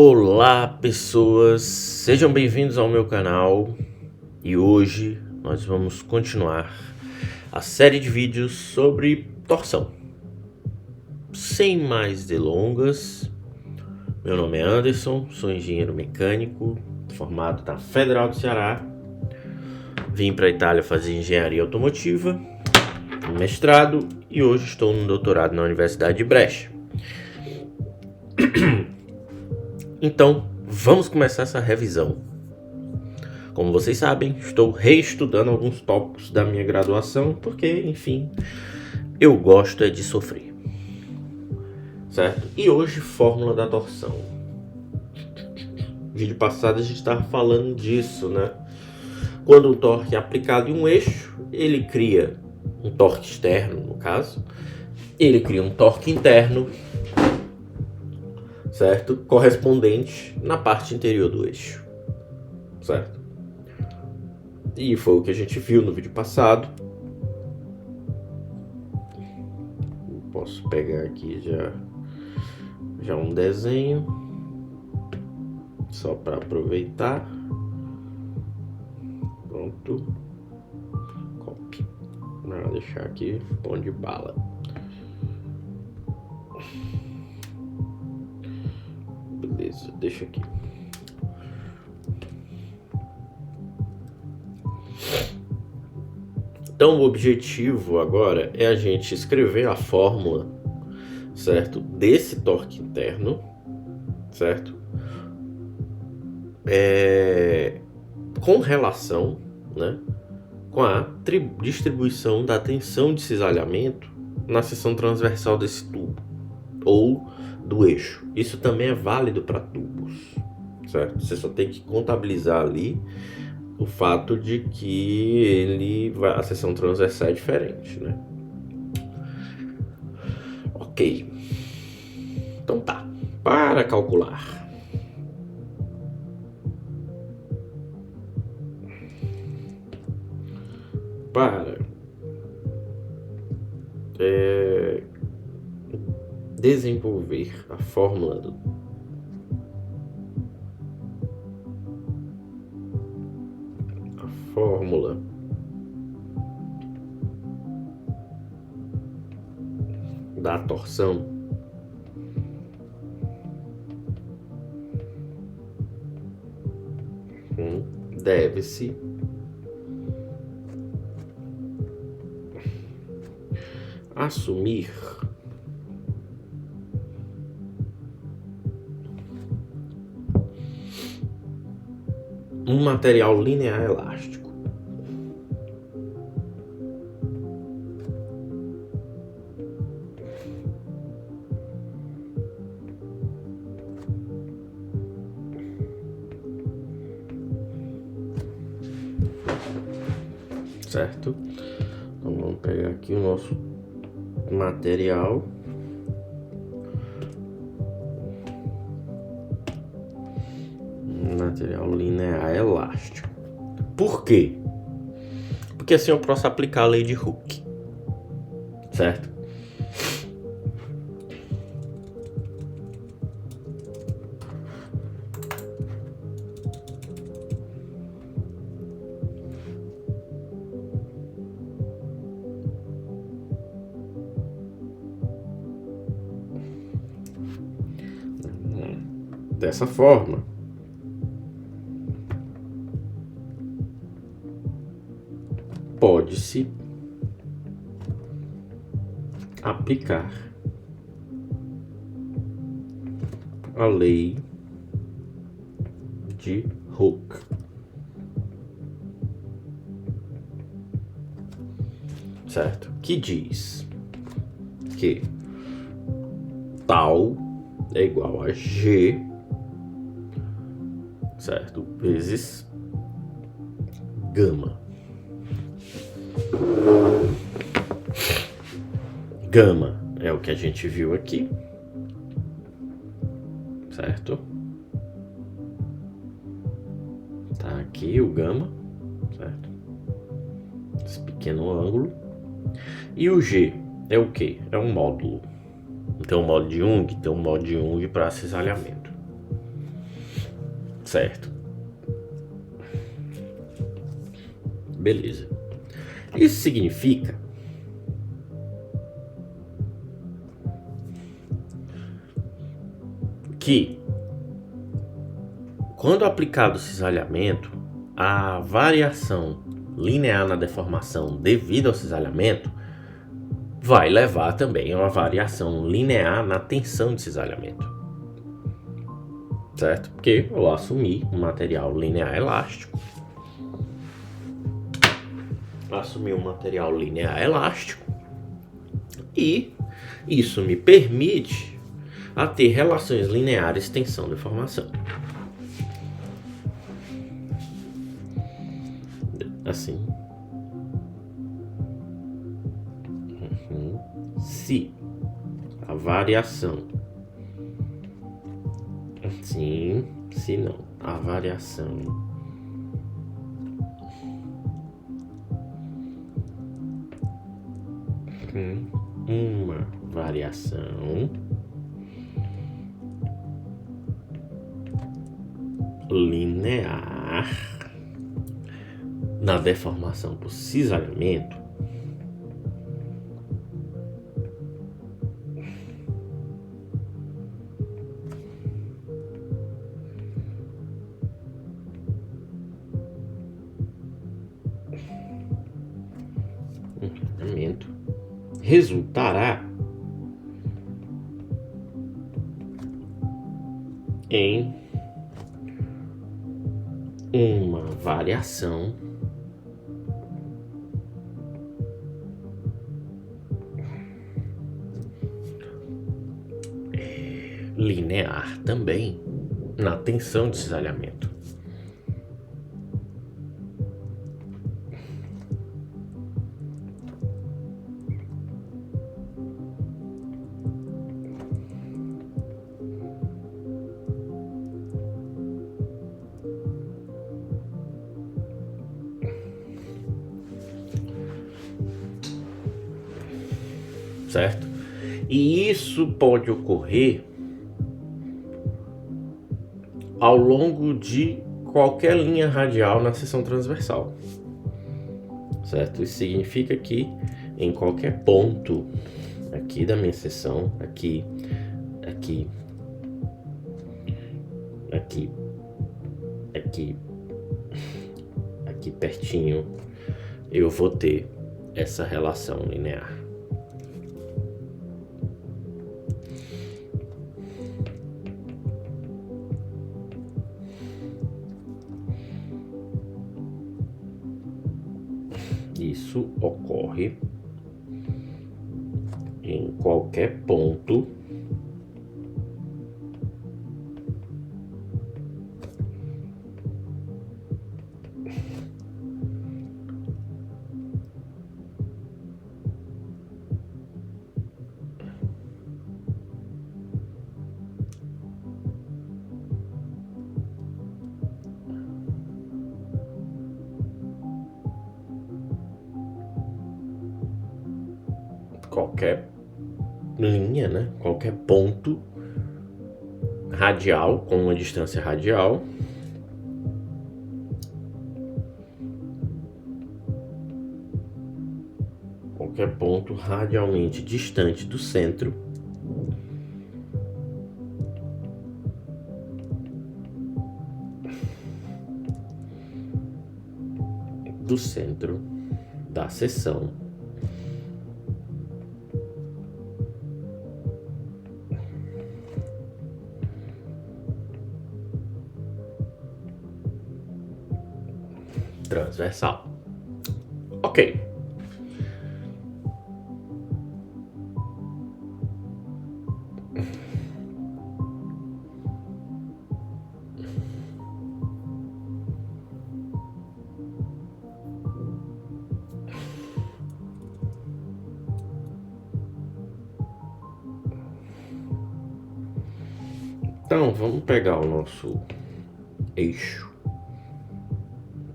Olá pessoas, sejam bem-vindos ao meu canal e hoje nós vamos continuar a série de vídeos sobre torção. Sem mais delongas, meu nome é Anderson, sou engenheiro mecânico, formado na Federal do Ceará. Vim para a Itália fazer engenharia automotiva, mestrado e hoje estou no doutorado na Universidade de Brecha. Então, vamos começar essa revisão. Como vocês sabem, estou reestudando alguns tópicos da minha graduação, porque, enfim, eu gosto é de sofrer. Certo? E hoje, fórmula da torção. No vídeo passado a gente estava falando disso, né? Quando um torque é aplicado em um eixo, ele cria um torque externo, no caso. Ele cria um torque interno, certo? Correspondente na parte interior do eixo, certo? E foi o que a gente viu no vídeo passado. Posso pegar aqui já um desenho, só para aproveitar. Pronto. Copy. Vou deixar aqui pão de bala. Beleza, deixa aqui. Então o objetivo agora é a gente escrever a fórmula, certo? Desse torque interno, certo? Com relação, né, com a distribuição da tensão de cisalhamento na seção transversal desse tubo ou do eixo. Isso também é válido para tubos, certo? Você só tem que contabilizar ali o fato de que a seção transversal é diferente, né? Ok. Então tá. Para calcular. Para desenvolver a fórmula da torção, deve-se assumir um material linear elástico. Certo? Então vamos pegar aqui o nosso material. Material linear elástico. Por quê? Porque assim eu posso aplicar a lei de Hooke, certo? Dessa forma, pode-se aplicar a lei de Hooke, certo? Que diz que tal é igual a G, certo? Vezes gama. Gama é o que a gente viu aqui, certo? Tá aqui o gama, certo? Esse pequeno ângulo. E o G é o que? É um módulo. Tem um módulo de Young, tem um módulo de Young para cisalhamento. Certo. Beleza. Isso significa que, quando aplicado o cisalhamento, a variação linear na deformação devido ao cisalhamento vai levar também a uma variação linear na tensão de cisalhamento. Certo? Porque eu assumi um material linear elástico. E isso me permite a ter relações lineares tensão-deformação. Assim. Se a variação... Sim, se não. A variação... Uma variação linear na deformação por cisalhamento resultará em uma variação linear também na tensão de cisalhamento. Certo? E isso pode ocorrer ao longo de qualquer linha radial na seção transversal. Certo? Isso significa que em qualquer ponto aqui da minha seção, aqui pertinho, eu vou ter essa relação linear. Isso ocorre em qualquer ponto qualquer linha, né? Qualquer ponto radial com uma distância radial qualquer ponto radialmente distante do centro da seção transversal. Ok. Então, vamos pegar o nosso eixo,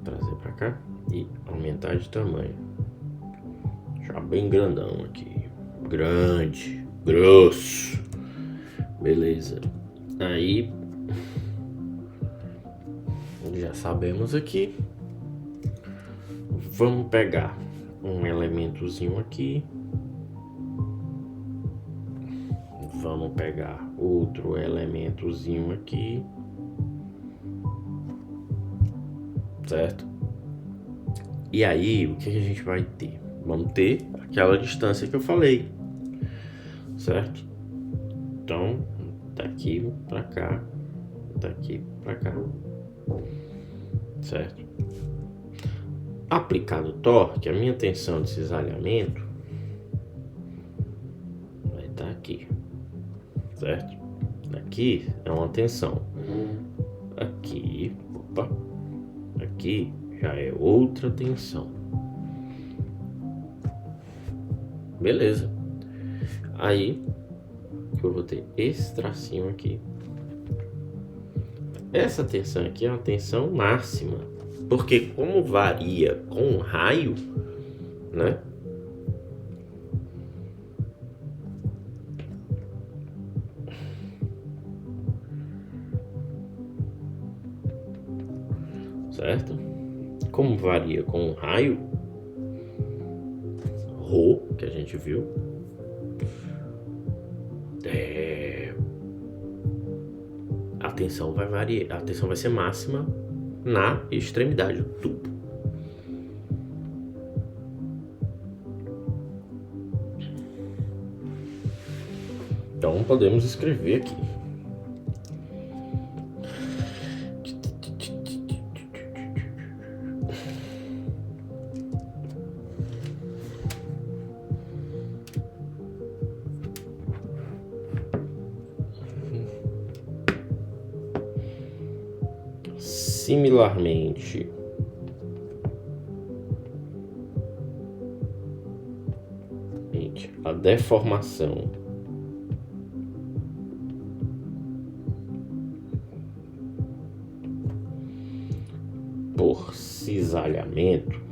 trazer para cá e aumentar de tamanho. Deixar bem grandão aqui. Grande, grosso. Beleza. Aí Já sabemos aqui. Vamos pegar um elementozinho aqui. Vamos pegar outro elementozinho aqui. Certo? E aí, o que a gente vai ter? Vamos ter aquela distância que eu falei. Certo? Então, daqui pra cá, daqui pra cá. Certo? Aplicado o torque, a minha tensão de cisalhamento vai estar aqui. Certo? Aqui é uma tensão. Aqui, opa, aqui já é outra tensão. Beleza. Aí eu vou ter esse tracinho aqui. Essa tensão aqui é uma tensão máxima, porque como varia com o raio, né? Certo? Como varia com o raio, Rho, que a gente viu, a tensão vai variar, a tensão vai ser máxima na extremidade do tubo. Então podemos escrever aqui. Similarmente, a deformação por cisalhamento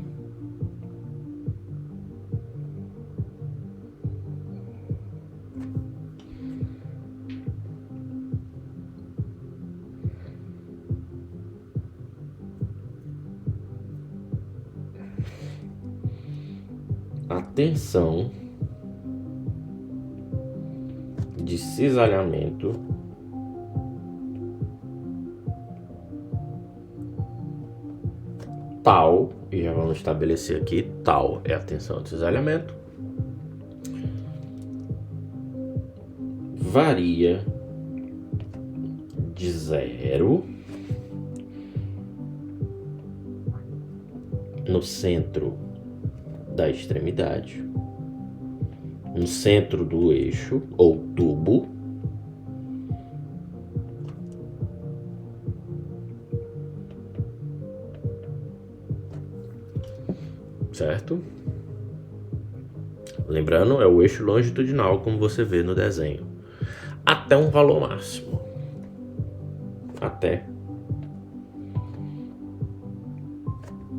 a tensão de cisalhamento tal, e já vamos estabelecer aqui, tal é a tensão de cisalhamento, varia de 0 no centro da extremidade, no centro do eixo ou tubo, certo? Lembrando, é o eixo longitudinal, como você vê no desenho, até um valor máximo, até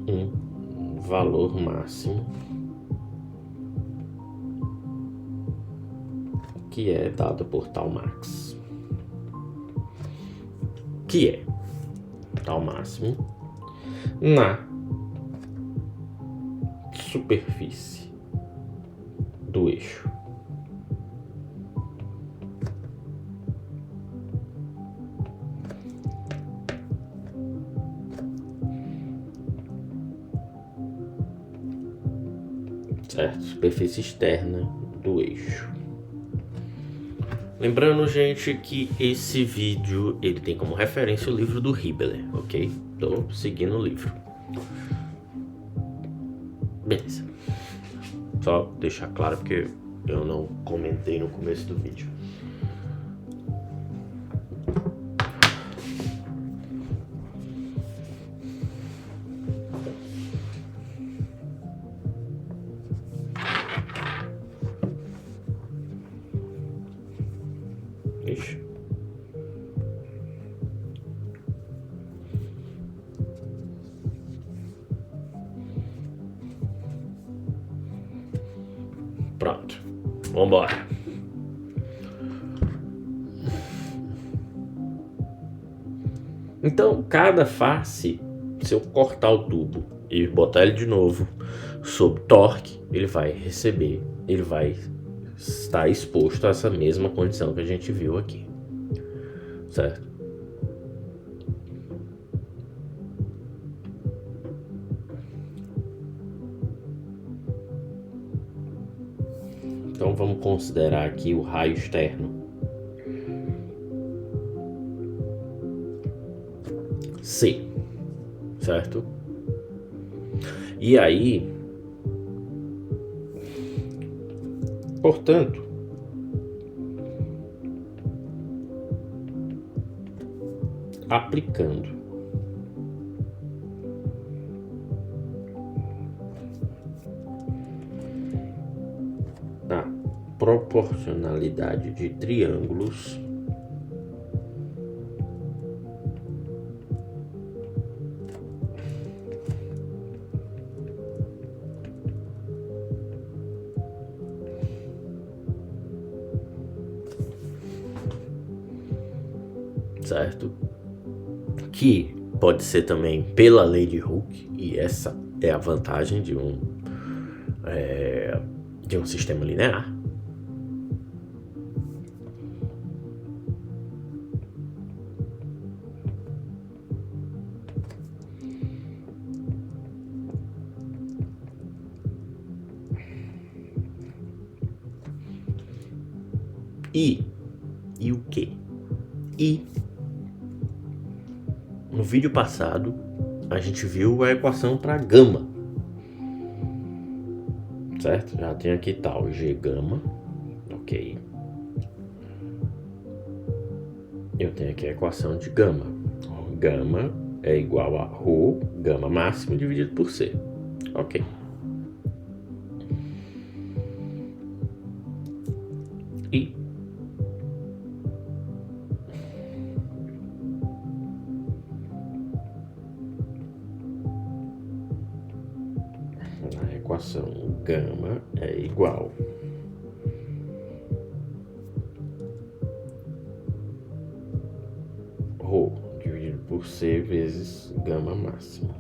um valor máximo que é dado por tal max, que é tal máximo na superfície do eixo. Certo? Superfície externa do eixo. Lembrando, gente, que esse vídeo ele tem como referência o livro do Hibbeler, ok? Tô seguindo o livro. Beleza. Só deixar claro porque eu não comentei no começo do vídeo. Ixi. Pronto, vambora. Então, cada face, se eu cortar o tubo e botar ele de novo sob torque, ele vai estar exposto a essa mesma condição que a gente viu aqui, certo? Então vamos considerar aqui o raio externo. C, certo? E aí, portanto, aplicando a proporcionalidade de triângulos, certo? Que pode ser também pela lei de Hooke, e essa é a vantagem de um sistema linear. E o que? E no vídeo passado a gente viu a equação para gama, certo? Já tem aqui tal G gama, ok. Eu tenho aqui a equação de gama. Gama é igual a ρ, gama máximo, dividido por C, ok. E a equação gama é igual ρ dividido por C vezes gama máxima.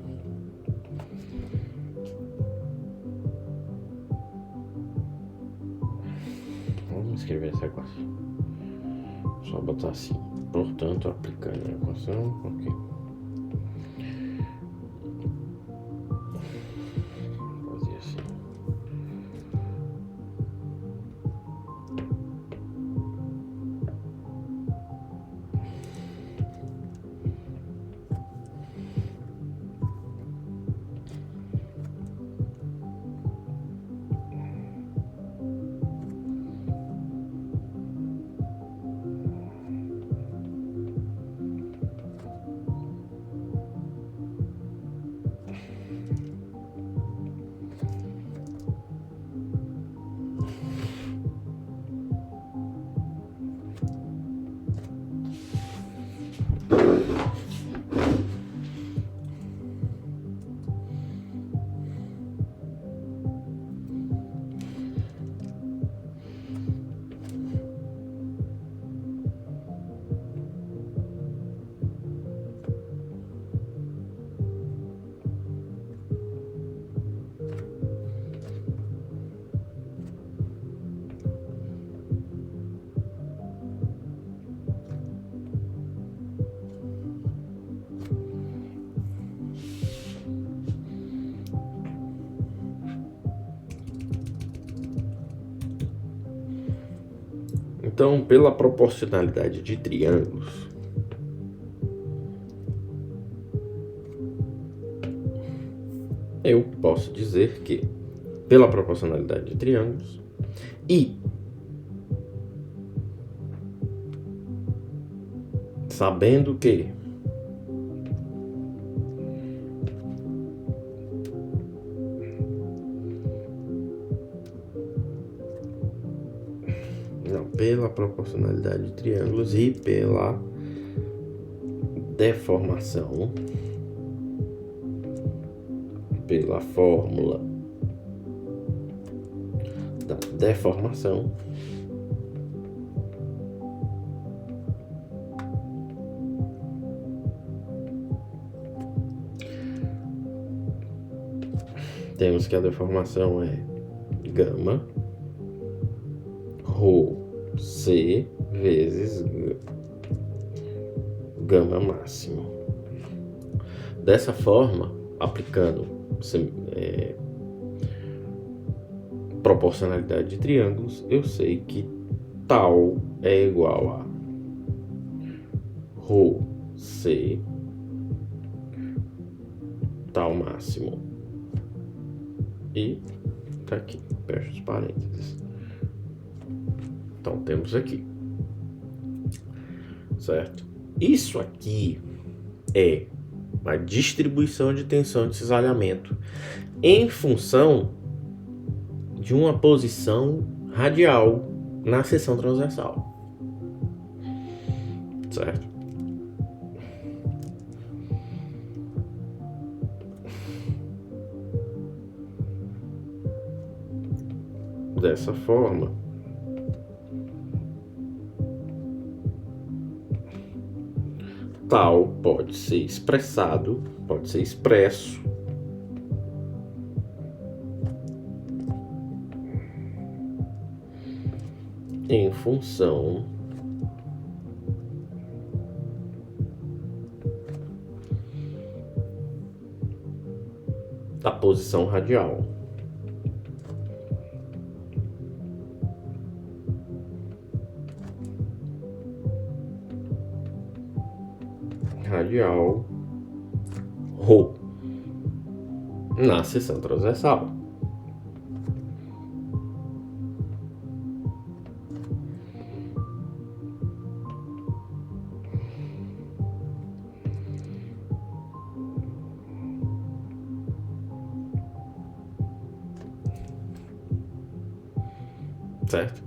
Vamos escrever essa equação. Só botar assim. Portanto, aplicando a equação, ok. Fazer assim. Então, pela proporcionalidade de triângulos, eu posso dizer que, pela proporcionalidade de triângulos, e sabendo que pela proporcionalidade de triângulos e pela deformação, pela fórmula da deformação, temos que a deformação é gama Rho C vezes gama máximo. Dessa forma, aplicando proporcionalidade de triângulos, eu sei que tal é igual a Rho C tal máximo. E tá aqui, fecha os parênteses. Então temos aqui, certo? Isso aqui é a distribuição de tensão de cisalhamento em função de uma posição radial na seção transversal, certo? Dessa forma, tal pode ser expresso em função da posição radial. Radial Rho na seção transversal. Certo?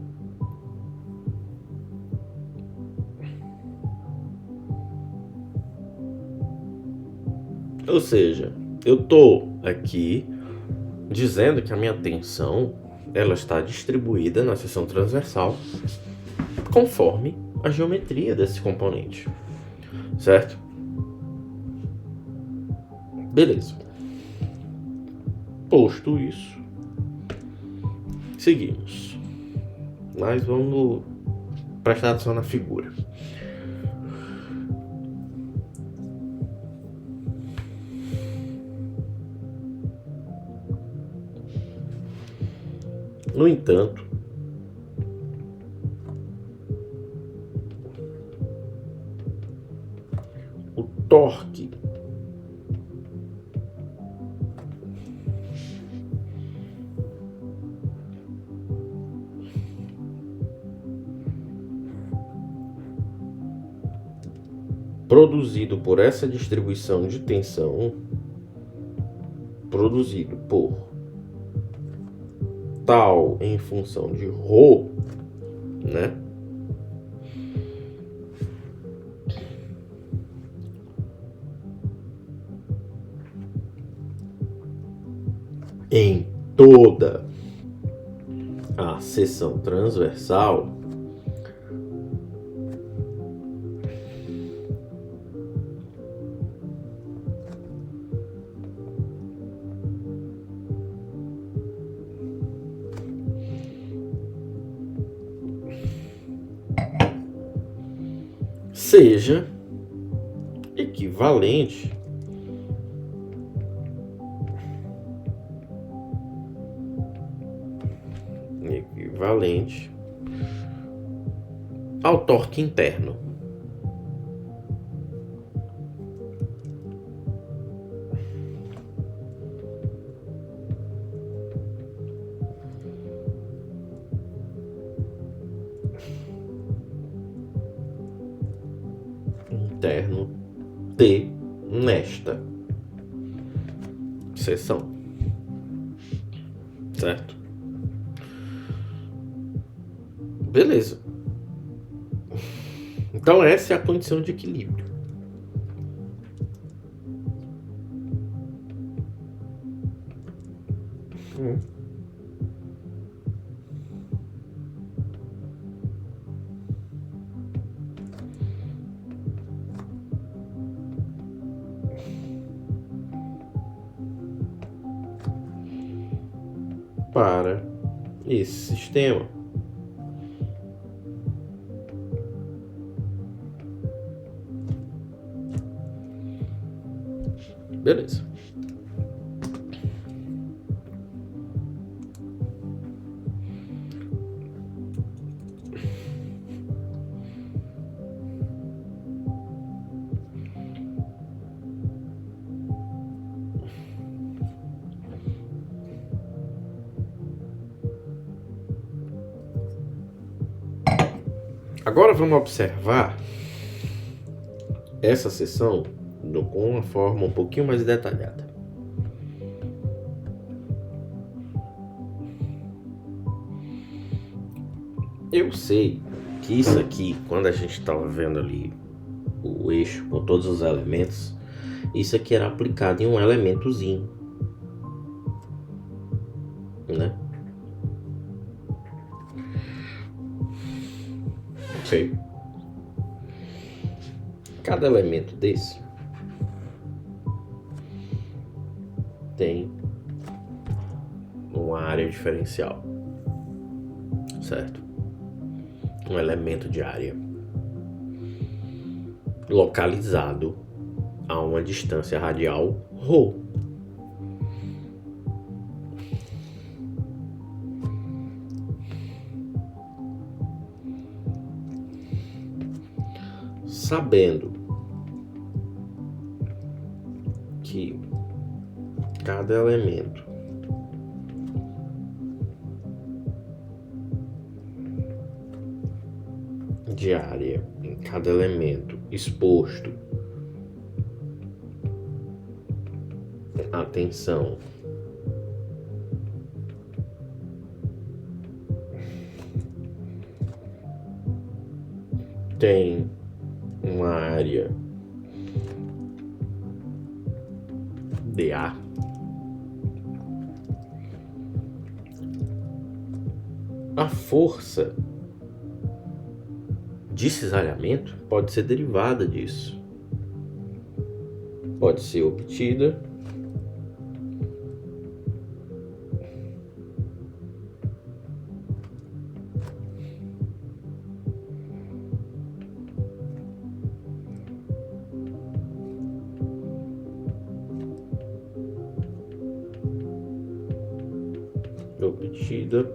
Ou seja, eu tô aqui dizendo que a minha tensão ela está distribuída na seção transversal conforme a geometria desse componente, certo? Beleza. Posto isso, seguimos. Mas vamos prestar atenção na figura. No entanto, o torque produzido por essa distribuição de tensão, produzido por tal em função de Rho, né? Em toda a seção transversal, seja equivalente ao torque interno. Interno T nesta seção, certo? Beleza. Então essa é a condição de equilíbrio. para esse sistema. Beleza. Agora vamos observar essa seção com uma forma um pouquinho mais detalhada. Eu sei que isso aqui, quando a gente estava vendo ali o eixo com todos os elementos, isso aqui era aplicado em um elementozinho, né? Ok. Cada elemento desse tem uma área diferencial, certo? Um elemento de área localizado a uma distância radial ρ. Sabendo que cada elemento de área, cada elemento exposto à tensão tem uma área dA, a força de cisalhamento pode ser derivada disso. Pode ser obtida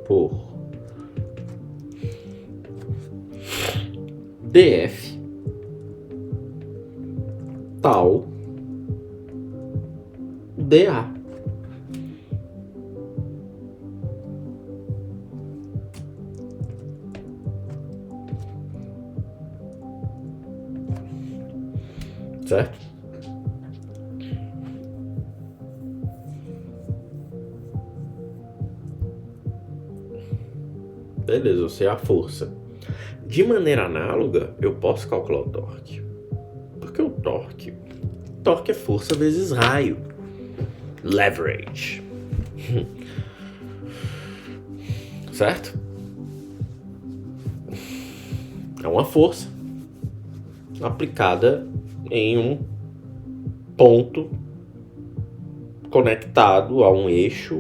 por dF tal dA. Certo? Beleza, eu sei a força. De maneira análoga, eu posso calcular o torque. Porque o torque é força vezes raio. Leverage. Certo? É uma força aplicada em um ponto conectado a um eixo,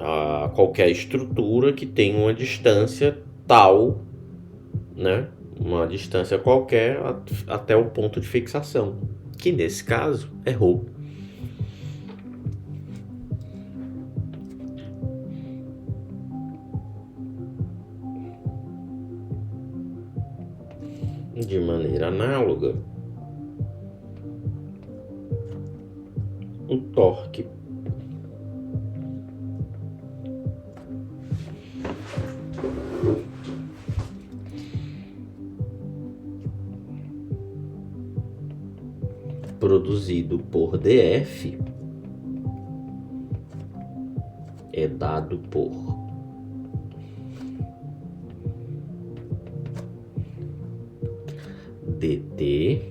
a qualquer estrutura que tenha uma distância tal, né? Uma distância qualquer até o ponto de fixação, que nesse caso é ρ. De maneira análoga, o torque produzido por dF é dado por dt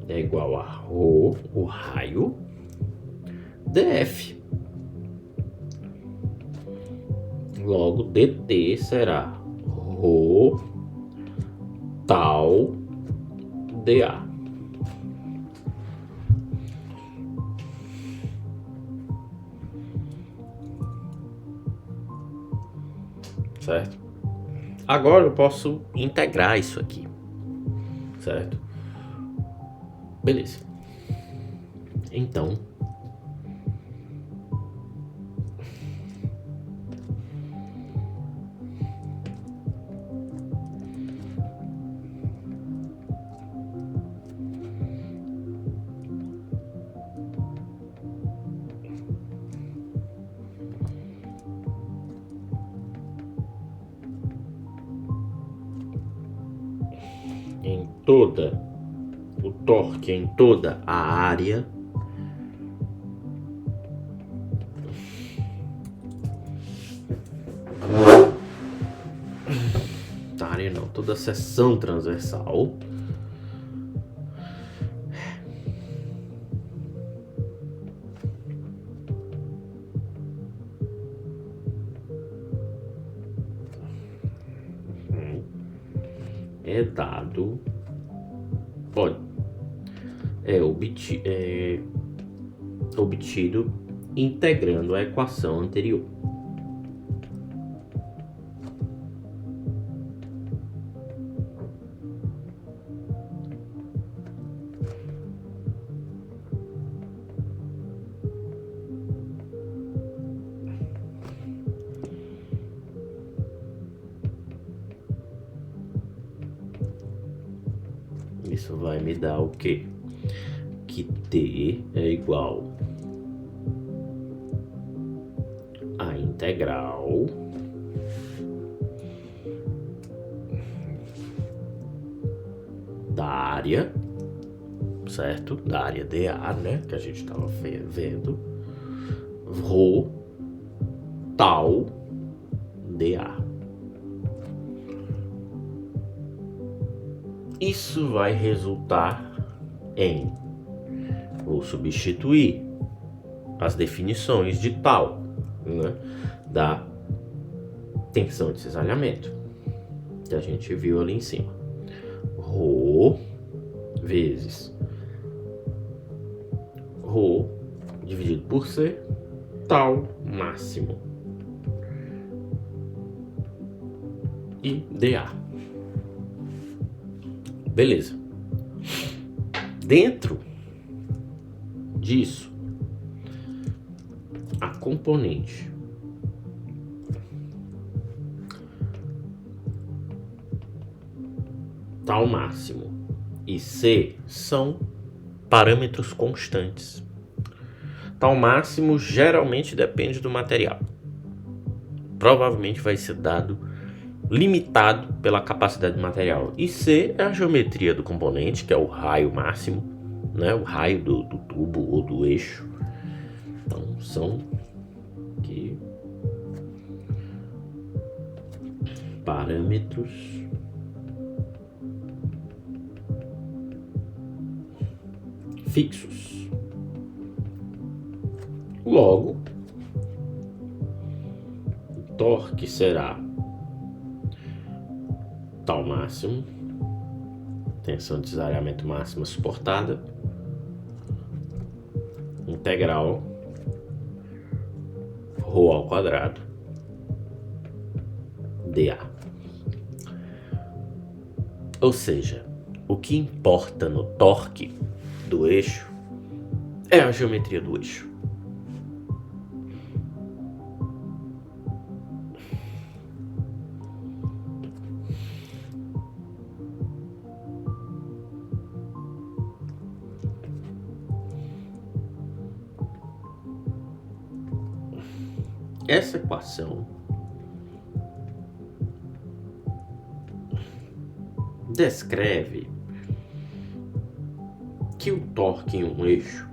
é igual a ρ, o raio, dF. Logo, dt será ρ tal dA. certo? Agora eu posso integrar isso aqui, certo? Beleza. Então, o torque em toda a área não, toda a seção transversal é dado, obtido integrando a equação anterior. Isso vai me dar o quê? Que T é igual a integral da área, certo? Da área dA, né? Que a gente estava vendo. Rho tal dA. Isso vai resultar em... Vou substituir as definições de tal, né, da tensão de cisalhamento que a gente viu ali em cima. Rho vezes Rho dividido por C, tal máximo, e dA. Beleza. Dentro disso, a componente tal máximo e C são parâmetros constantes. Tal máximo geralmente depende do material. Provavelmente vai ser dado limitado pela capacidade do material. E C é a geometria do componente, que é o raio máximo, né? O raio do tubo ou do eixo. Então são aqui parâmetros fixos. Logo, o torque será tal máximo, tensão de cisalhamento máxima suportada, integral Rho ao quadrado dA. Ou seja, o que importa no torque do eixo é a geometria do eixo. Essa equação descreve que o torque em um eixo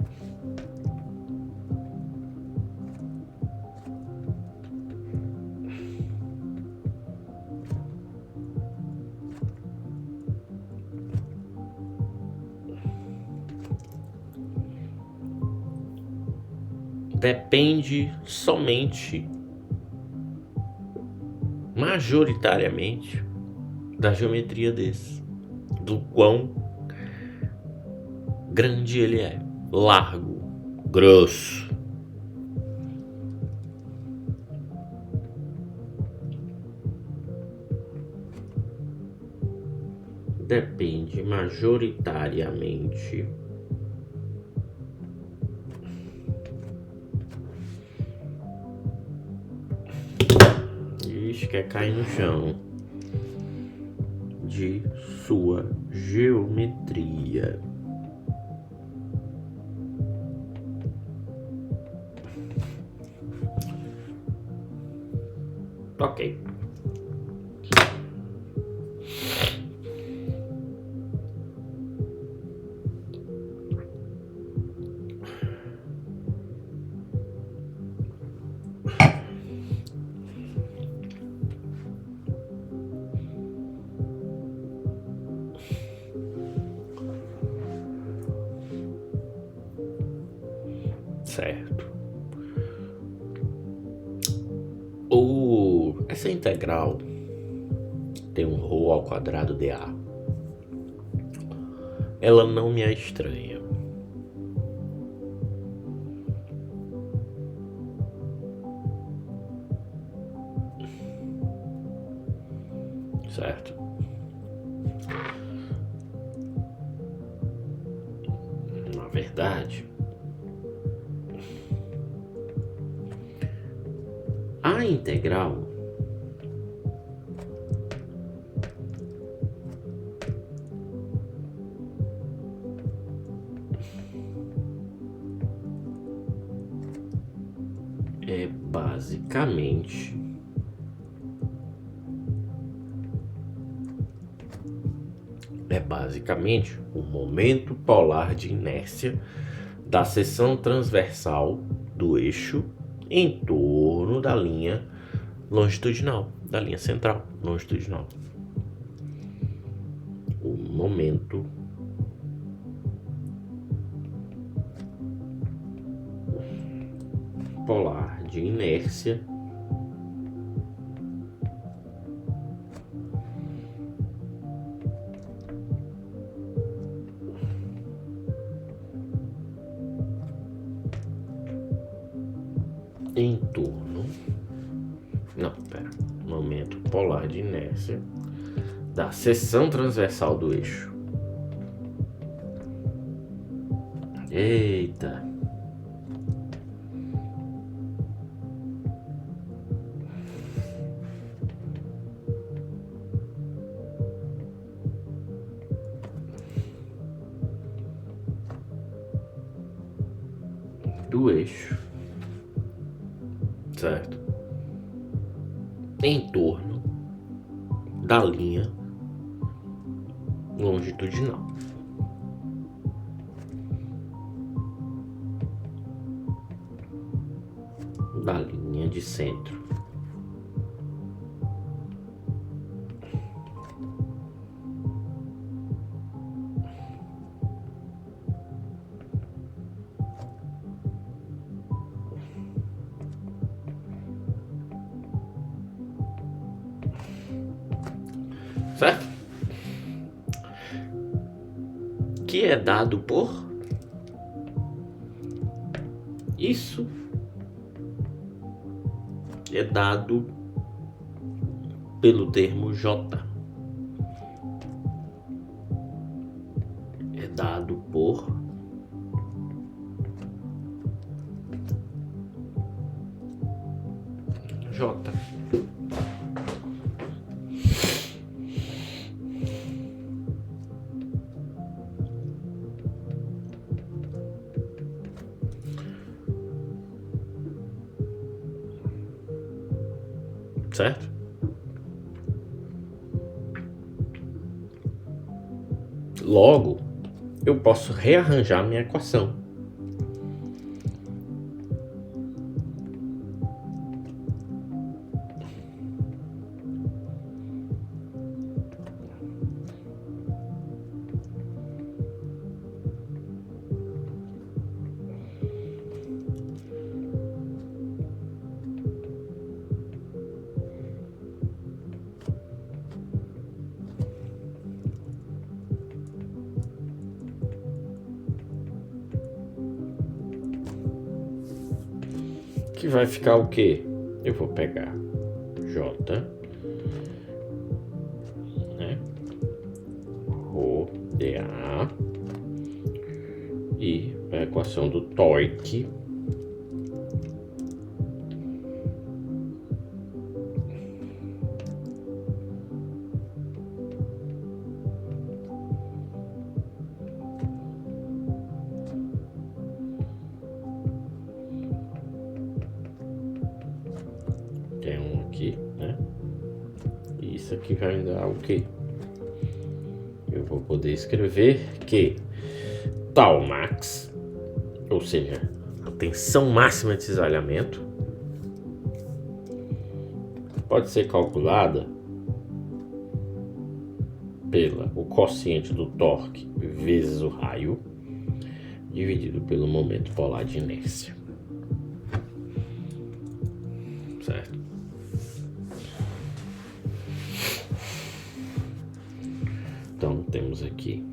depende somente, majoritariamente, da geometria desse, do quão grande ele é, largo, grosso. depende majoritariamente quer cair no chão de sua geometria. Ok. Certo. Essa integral tem um ρ ao quadrado de A. Ela não me é estranha. Certo? Na verdade, a integral é basicamente o momento polar de inércia da seção transversal do eixo em torno da linha longitudinal, da linha central longitudinal. O momento polar de inércia em torno, momento polar de inércia da seção transversal do eixo. Eita. Do eixo, certo? Em torno da linha longitudinal. Da linha de centro. Certo? Que é dado por isso é dado pelo termo J. É dado por J. Certo? Logo, eu posso rearranjar minha equação. Que vai ficar o quê? Eu vou pegar J, né? dA e a equação do torque tem um aqui, né? E isso aqui vai me dar o quê? Eu vou poder escrever que tal max, ou seja, a tensão máxima de cisalhamento, pode ser calculada pela o quociente do torque vezes o raio dividido pelo momento polar de inércia, certo? Então temos aqui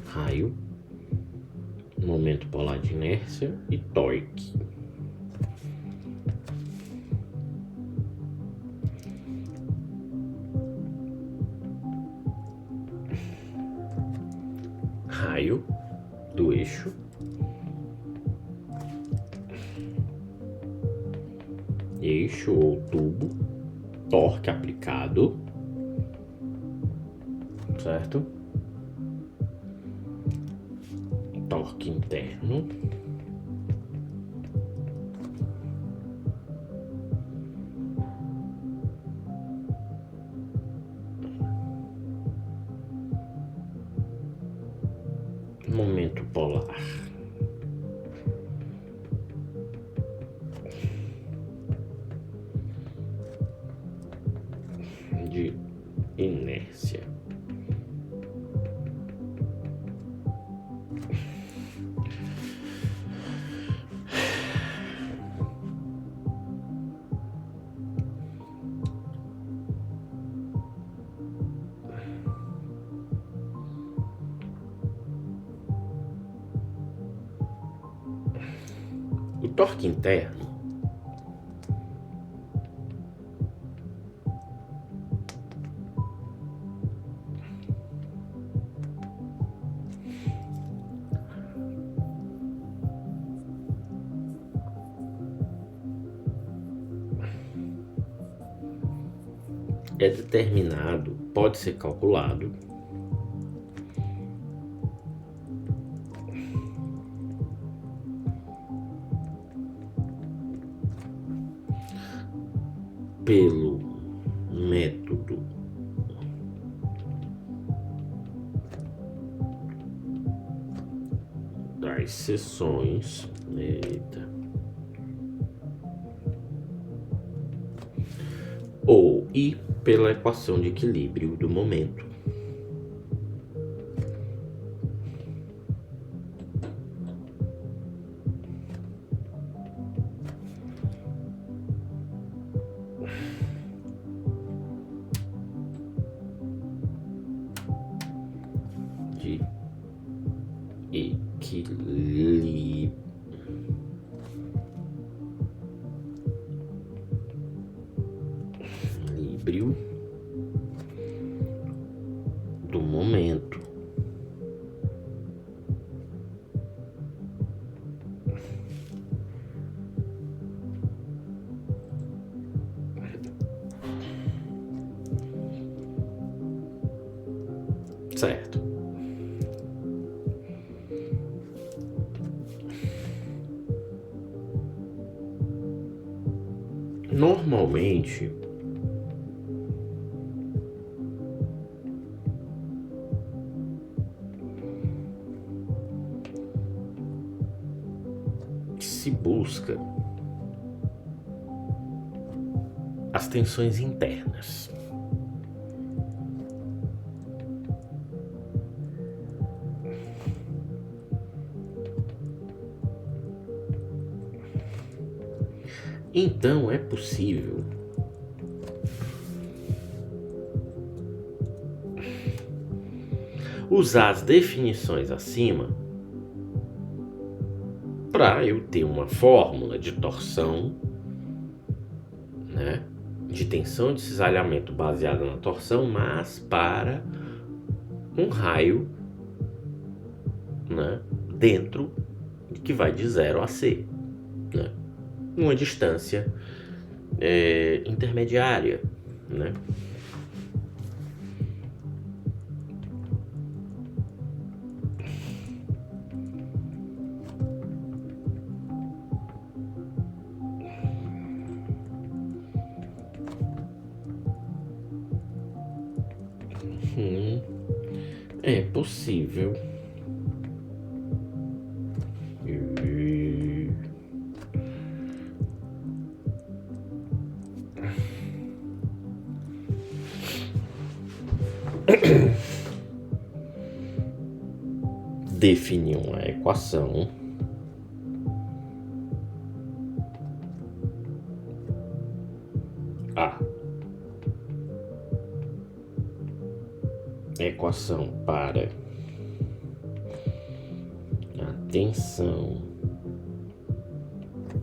raio, momento polar de inércia e torque. Raio do eixo, ou tubo, torque aplicado, certo? Torque interno, momento polar de inércia. O torque interno é determinado, pode ser calculado pelo método das seções, e pela equação de equilíbrio do momento. De equilíbrio do momento. Certo. Normalmente, se busca as tensões internas. Então é possível usar as definições acima para eu ter uma fórmula de torção, né, de tensão de cisalhamento baseada na torção, mas para um raio, né, dentro que vai de 0 a C, né, uma distância intermediária, né? É possível. Definir uma equação A. Equação para a tensão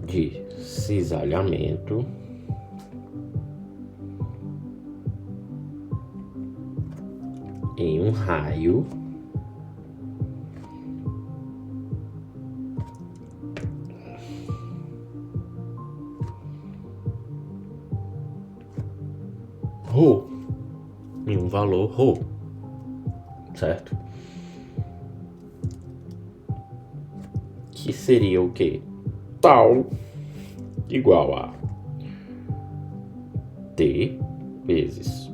de cisalhamento em um raio ρ, em um valor ρ, certo? Que seria o quê? Tal igual a T vezes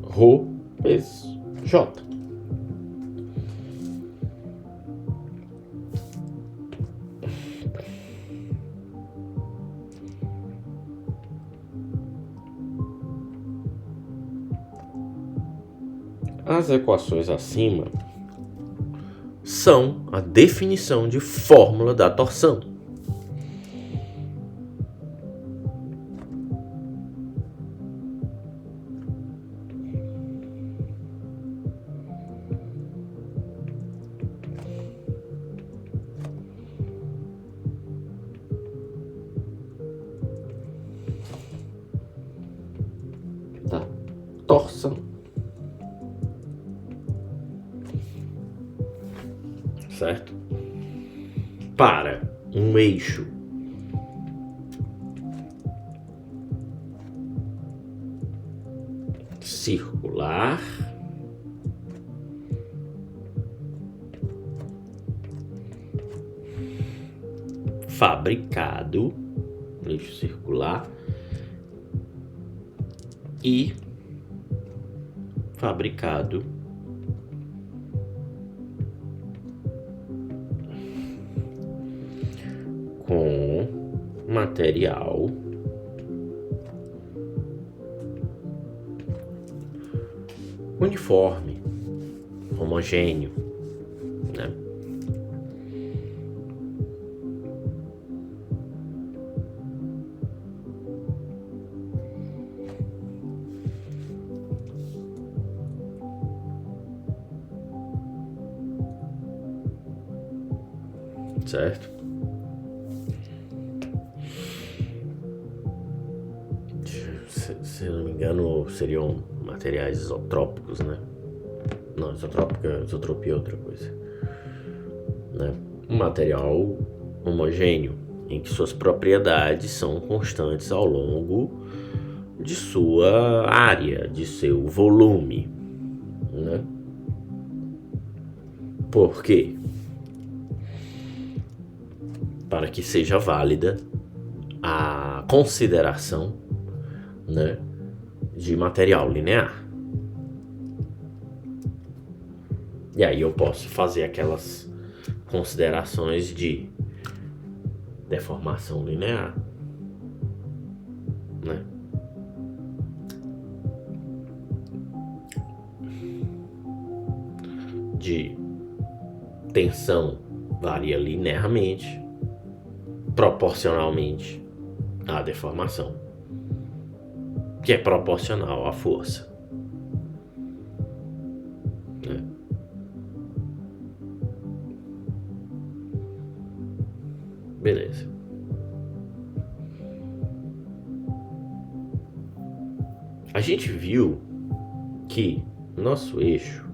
ρ vezes J. As equações acima são a definição de fórmula da torção. Da torção. Certo? Para um eixo circular fabricado, eixo circular e fabricado com material uniforme, homogêneo, né? Certo? Se eu não me engano, seriam materiais isotrópicos, né? Não, isotropia é outra coisa, né? Um material homogêneo, em que suas propriedades são constantes ao longo de sua área, de seu volume, né? Por quê? Para que seja válida a consideração, né, de material linear. E aí eu posso fazer aquelas considerações de deformação linear, né? De tensão varia linearmente, proporcionalmente à deformação, que é proporcional à força, né? Beleza. A gente viu que nosso eixo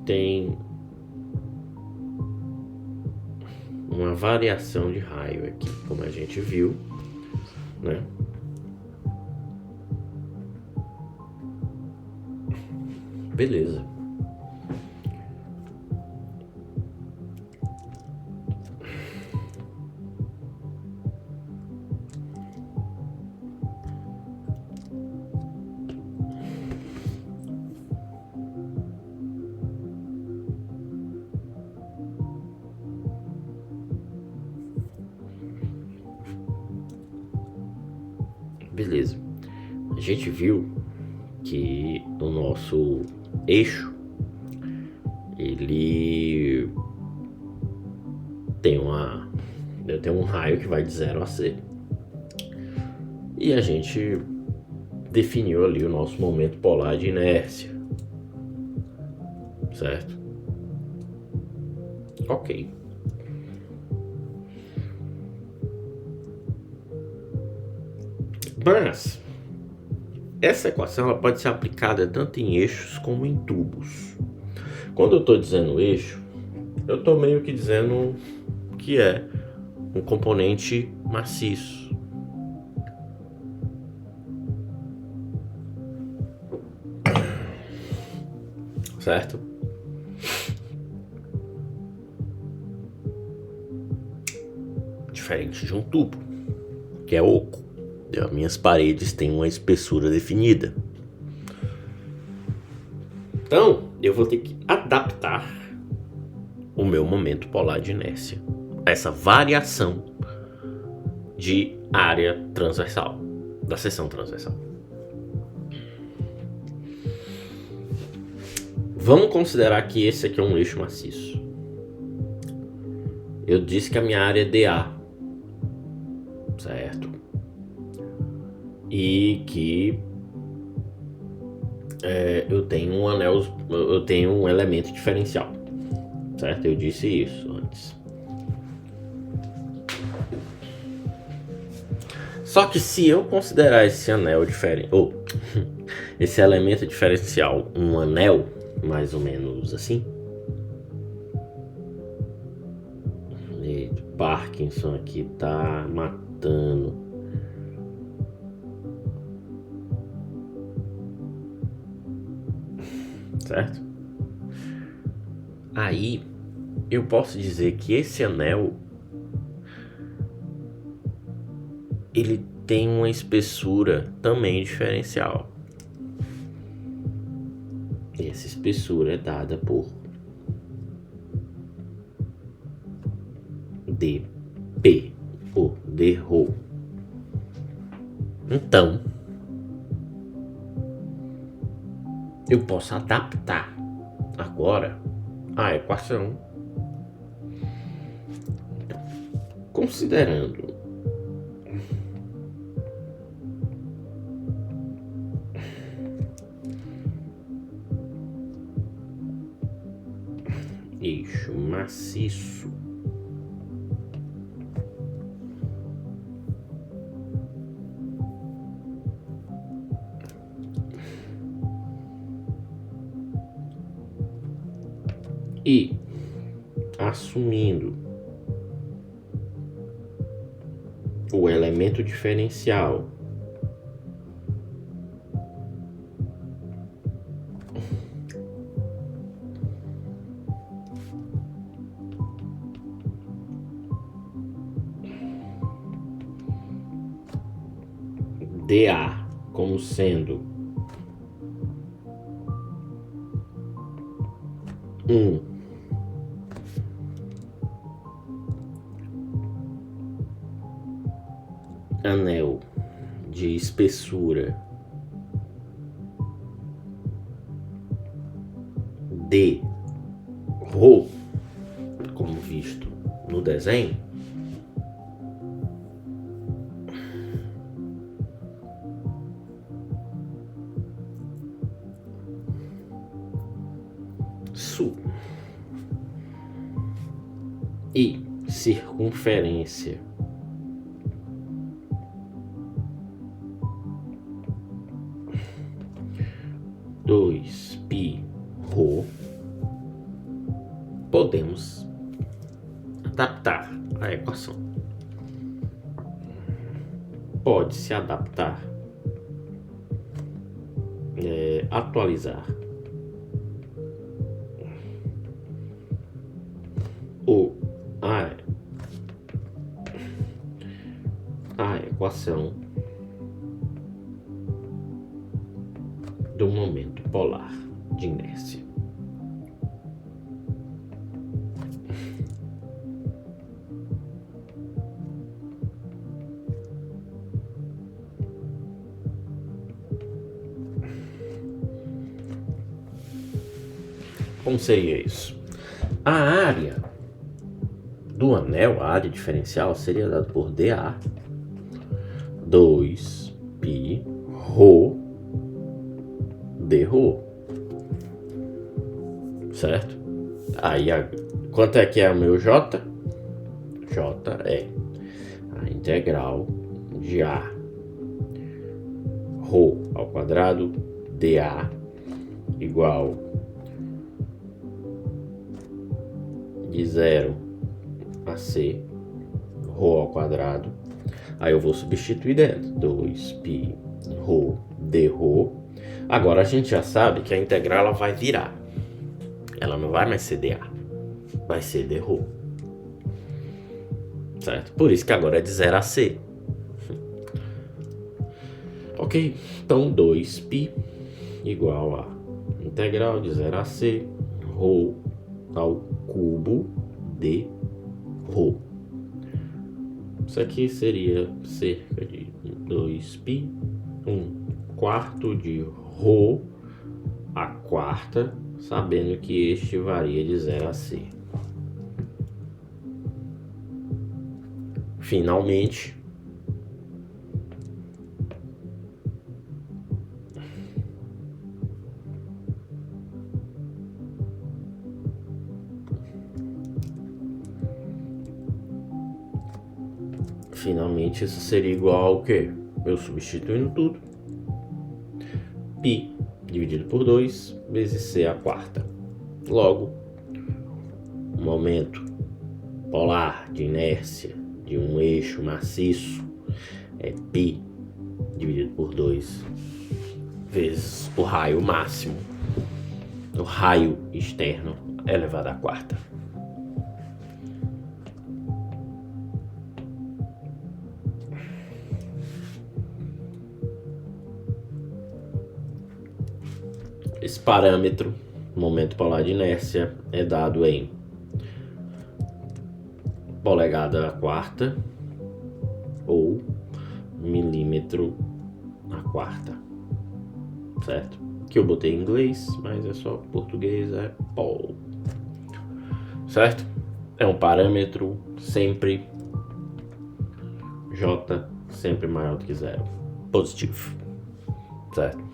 tem uma variação de raio aqui, como a gente viu, né? Beleza. Beleza. A gente viu que o nosso eixo ele tem um raio que vai de 0 a C. E a gente definiu ali o nosso momento polar de inércia. Certo? Ok. Mas essa equação ela pode ser aplicada tanto em eixos como em tubos. Quando eu estou dizendo eixo, eu estou meio que dizendo que é um componente maciço. Certo? Diferente de um tubo, que é oco. As minhas paredes têm uma espessura definida. Então, eu vou ter que adaptar o meu momento polar de inércia a essa variação de área transversal, da seção transversal. Vamos considerar que esse aqui é um eixo maciço. Eu disse que a minha área é DA, certo? E que eu tenho um elemento diferencial, certo? Eu disse isso antes. Só que se eu considerar esse anel diferente, ou esse elemento diferencial um anel, mais ou menos assim, Parkinson aqui tá matando. Certo? Aí eu posso dizer que esse anel ele tem uma espessura também diferencial. E essa espessura é dada por dP, ou dρ. Então, eu posso adaptar agora a equação, considerando eixo maciço e assumindo o elemento diferencial dA como sendo um anel de espessura d ρ, como visto no desenho, sul e circunferência dois π ρ adaptar à equação. Pode se adaptar, atualizar a equação do momento polar de inércia. Como seria isso? A área do anel, a área diferencial, seria dada por dA 2π ρ dρ. Certo? Aí, quanto é que é o meu J? J é a integral de A ρ ao quadrado dA igual de 0 a C ρ ao quadrado. Aí eu vou substituir dentro 2π ρ dρ. Agora a gente já sabe que a integral ela vai virar. Ela não vai mais ser dA, vai ser dρ. Certo? Por isso que agora é de 0 a C. Ok, então 2π igual a integral de 0 a C ρ ao cubo dρ. Isso aqui seria cerca de 2π, 1/4 de ρ a quarta, sabendo que este varia de 0 a C. Finalmente, isso seria igual ao quê? Eu substituindo tudo. Π dividido por 2 vezes C a quarta. Logo, o momento polar de inércia de um eixo maciço é π dividido por 2 vezes o raio máximo, o raio externo elevado à quarta. Esse parâmetro, momento polar de inércia, é dado em polegada à quarta ou milímetro à quarta, certo? Que eu botei em inglês, mas é só português, é pol, certo? É um parâmetro sempre J sempre maior do que 0, positivo, certo?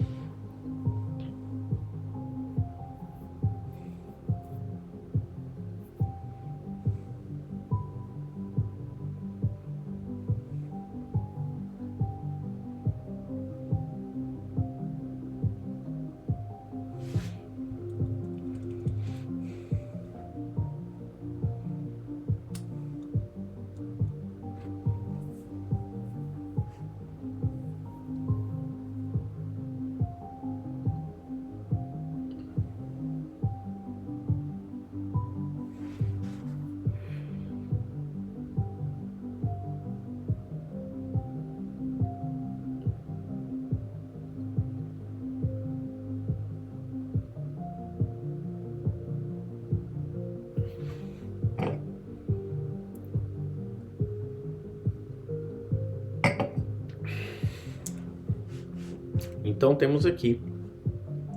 Então temos aqui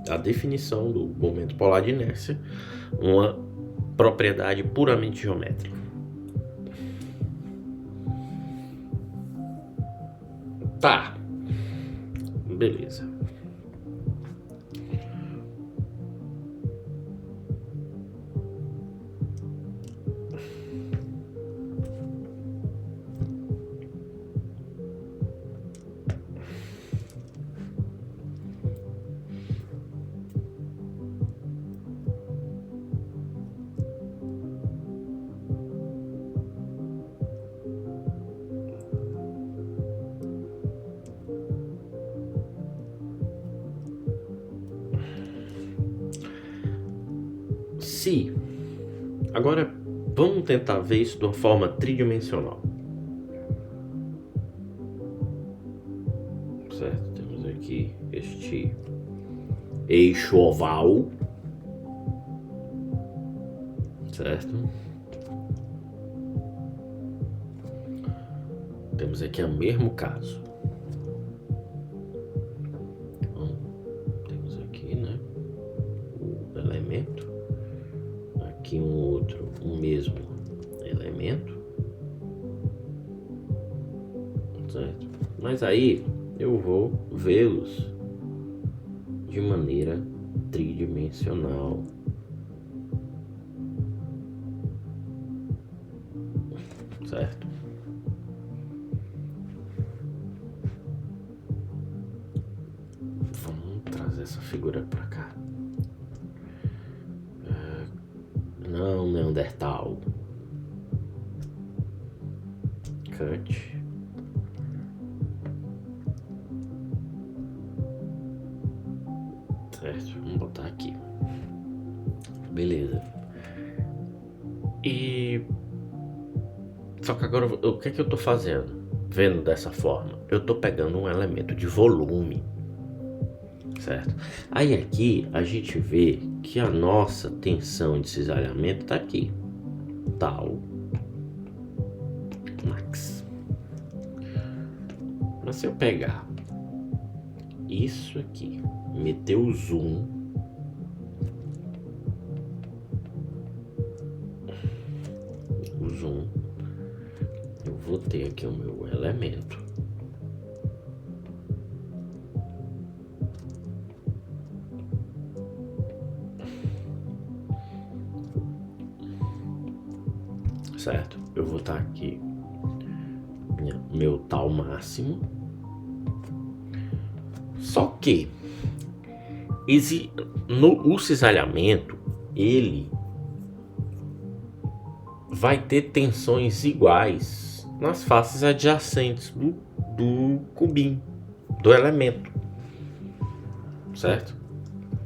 a definição do momento polar de inércia, uma propriedade puramente geométrica. Tá, beleza. si. Agora, vamos tentar ver isso de uma forma tridimensional. Certo? Temos aqui este eixo oval. Certo? Temos aqui o mesmo caso. Então, temos aqui, né, o elemento. Aqui um outro, o mesmo elemento. Certo? Mas aí eu vou vê-los de maneira tridimensional. Certo? Vamos trazer essa figura para cá. Não, Neandertal. Cut. Certo, vamos botar aqui. Beleza. E só que agora o que é que eu tô fazendo? Vendo dessa forma, eu tô pegando um elemento de volume, certo? Aí aqui a gente vê que a nossa tensão de cisalhamento tá aqui, tal max. Mas se eu pegar isso aqui, meter o zoom, eu vou ter aqui o meu elemento. Certo? Eu vou estar aqui meu tal máximo. Só que o cisalhamento, ele vai ter tensões iguais nas faces adjacentes do cubinho, do elemento, certo?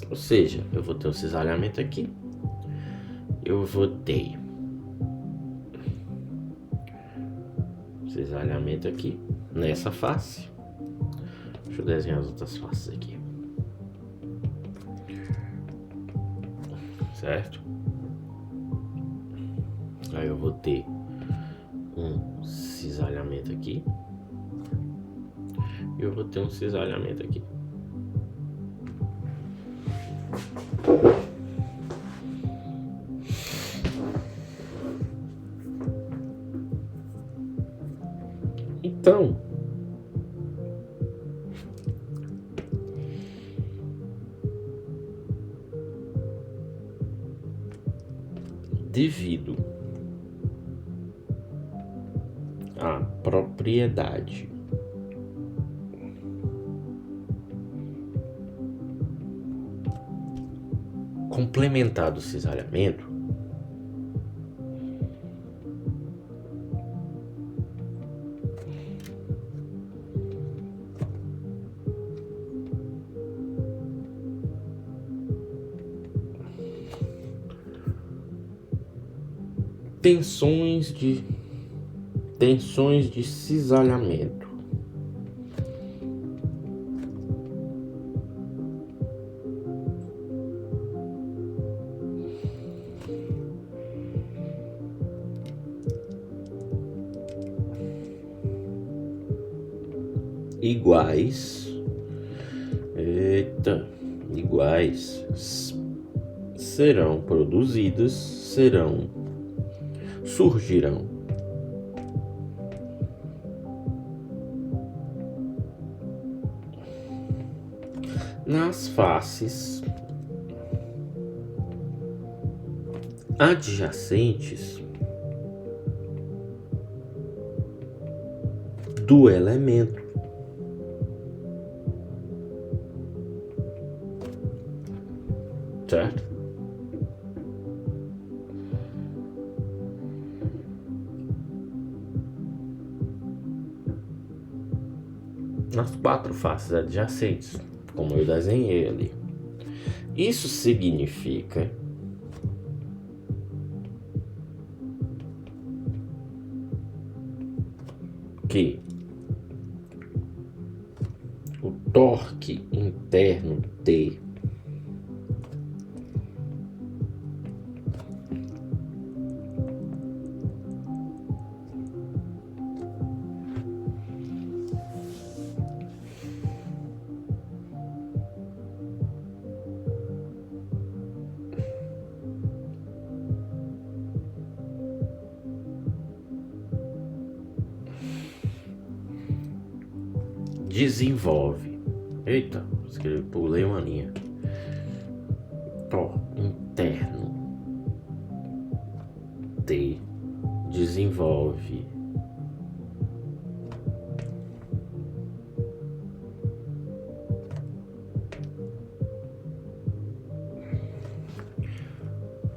Ou seja, eu vou ter um cisalhamento aqui, eu vou ter cisalhamento aqui nessa face. Deixa eu desenhar as outras faces aqui, certo? Aí eu vou ter um cisalhamento aqui e eu vou ter um cisalhamento aqui. Então, devido à propriedade complementar do cisalhamento, tensões de cisalhamento iguais serão produzidas, surgirão nas faces adjacentes do elemento. Certo? Nas quatro faces adjacentes, como eu desenhei ali. Isso significa que o torque interno T desenvolve. Eita, pulei uma linha. Torque interno T desenvolve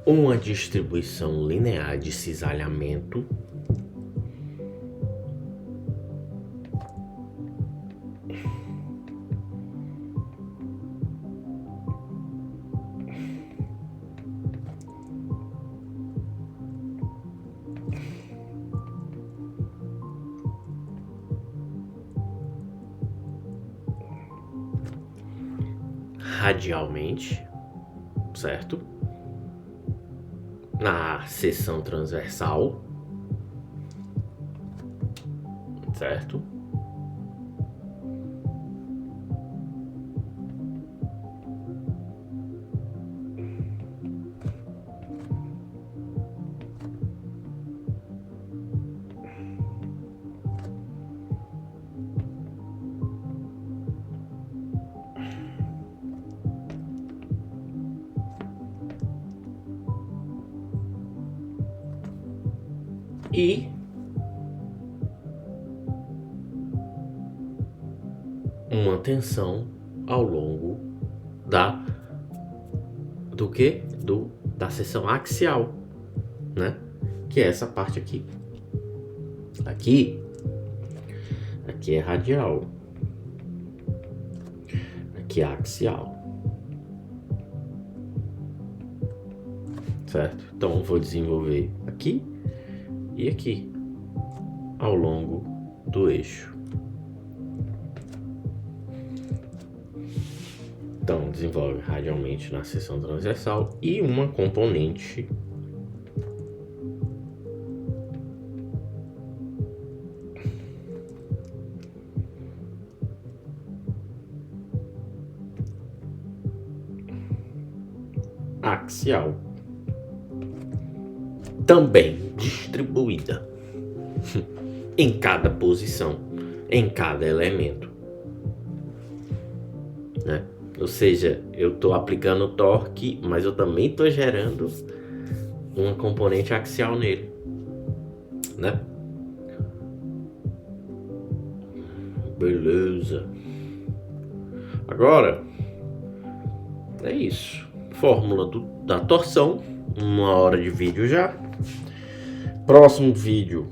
uma distribuição linear de cisalhamento radialmente, certo? Na seção transversal, certo? E uma tensão ao longo da seção axial, né? Que é essa parte aqui. Aqui é radial. Aqui é axial. Certo? Então vou desenvolver aqui e aqui ao longo do eixo. Então desenvolve radialmente na seção transversal e uma componente axial, também distribuída em cada posição, em cada elemento, né? Ou seja, eu estou aplicando torque, mas eu também estou gerando uma componente axial nele, né? Beleza. Agora é isso. Fórmula da torção. 1 hora de vídeo já. Próximo vídeo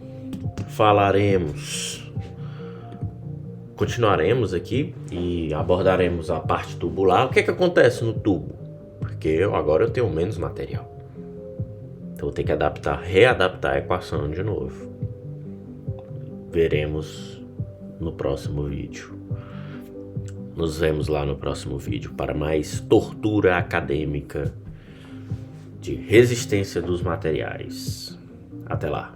continuaremos aqui e abordaremos a parte tubular. O que é que acontece no tubo? Porque agora eu tenho menos material. Então vou ter que readaptar a equação de novo. Veremos no próximo vídeo. Nos vemos lá no próximo vídeo para mais tortura acadêmica de resistência dos materiais. Até lá.